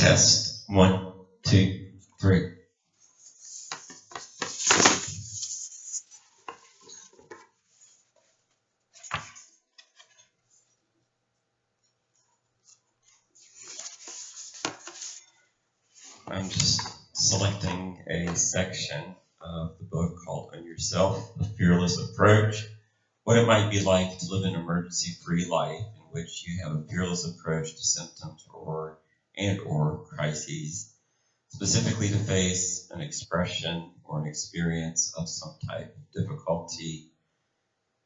Test. 1, 2, 3. I'm just selecting a section of the book called On Yourself, A Fearless Approach. What it might be like to live an emergency-free life in which you have a fearless approach to symptoms or crises, specifically to face an expression or an experience of some type of difficulty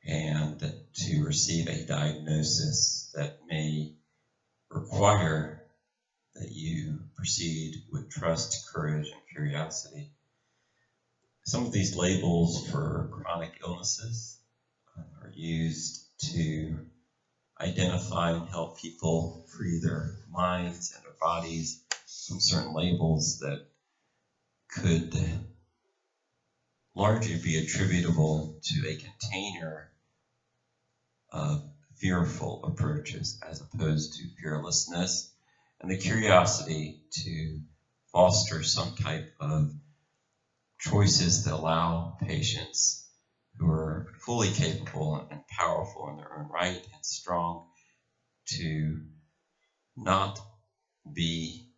and to receive a diagnosis that may require that you proceed with trust, courage, and curiosity. Some of these labels for chronic illnesses are used to identify and help people free their minds and their bodies from certain labels that could largely be attributable to a container of fearful approaches as opposed to fearlessness and the curiosity to foster some type of choices that allow patients who are fully capable and powerful in their own right and strong to not be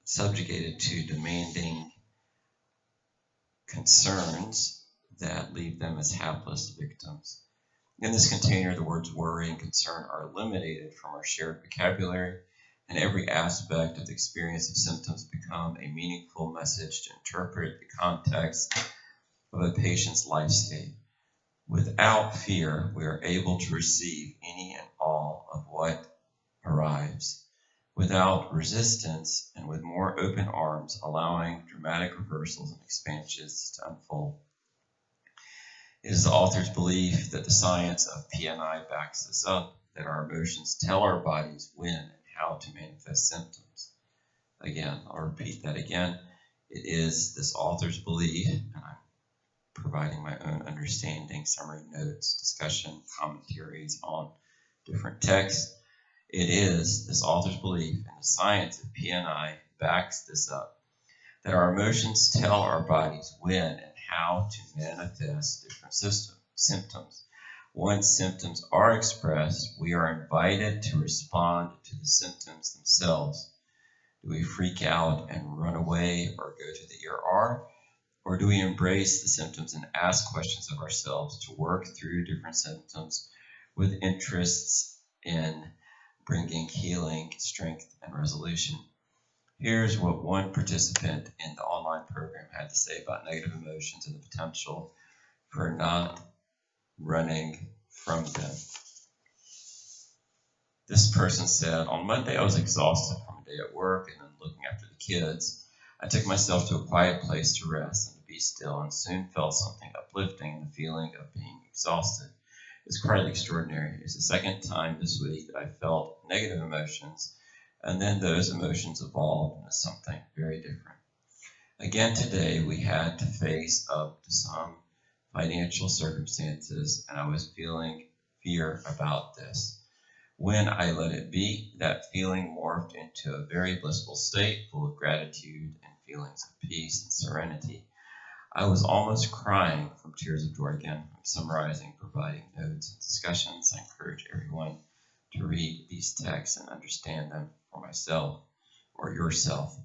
subjugated to demanding concerns that leave them as hapless victims. In this container, the words worry and concern are eliminated from our shared vocabulary, and every aspect of the experience of symptoms become a meaningful message to interpret the context of a patient's lifescape. Without fear, we are able to receive any and all of what arrives. Without resistance and with more open arms, allowing dramatic reversals and expansions to unfold. It is the author's belief that the science of PNI backs this up, that our emotions tell our bodies when and how to manifest symptoms. Again, I'll repeat that again. It is this author's belief, and I'm providing my own understanding, summary notes, discussion, commentaries on different texts. It is this author's belief, and the science of PNI backs this up, that our emotions tell our bodies when and how to manifest different symptoms. Once symptoms are expressed, we are invited to respond to the symptoms themselves. Do we freak out and run away or go to the ER? Or do we embrace the symptoms and ask questions of ourselves to work through different symptoms with interests in bringing healing, strength, and resolution? Here's what one participant in the online program had to say about negative emotions and the potential for not running from them. This person said, on Monday I was exhausted from a day at work and then looking after the kids. I took myself to a quiet place to rest and to be still, and soon felt something uplifting in the feeling of being exhausted. It's quite extraordinary. It's the second time this week that I felt negative emotions, and then those emotions evolved into something very different. Again today, we had to face up to some financial circumstances, and I was feeling fear about this. When I let it be, that feeling morphed into a very blissful state full of gratitude and feelings of peace and serenity. I was almost crying from tears of joy. Again, I'm summarizing, providing notes and discussions. I encourage everyone to read these texts and understand them for myself or yourself.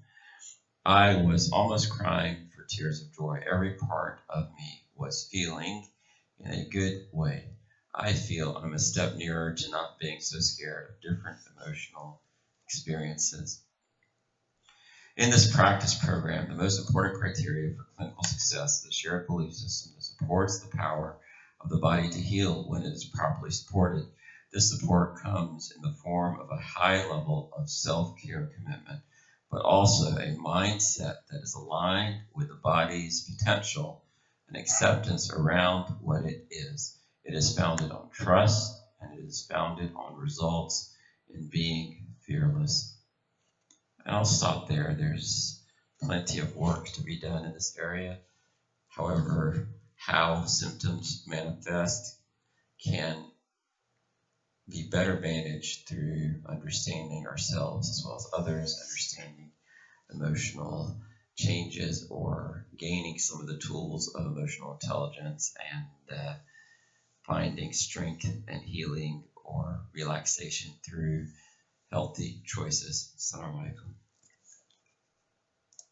I was almost crying for tears of joy. Every part of me was feeling in a good way. I feel I'm a step nearer to not being so scared of different emotional experiences. In this practice program, the most important criteria for clinical success is a shared belief system that supports the power of the body to heal when it is properly supported. This support comes in the form of a high level of self-care commitment, but also a mindset that is aligned with the body's potential and acceptance around what it is. It is founded on trust, and it is founded on results in being fearless. And I'll stop there. There's plenty of work to be done in this area. However, how symptoms manifest can be better managed through understanding ourselves as well as others, understanding emotional changes, or gaining some of the tools of emotional intelligence, and finding strength and healing or relaxation through healthy choices. Assalamu alaikum.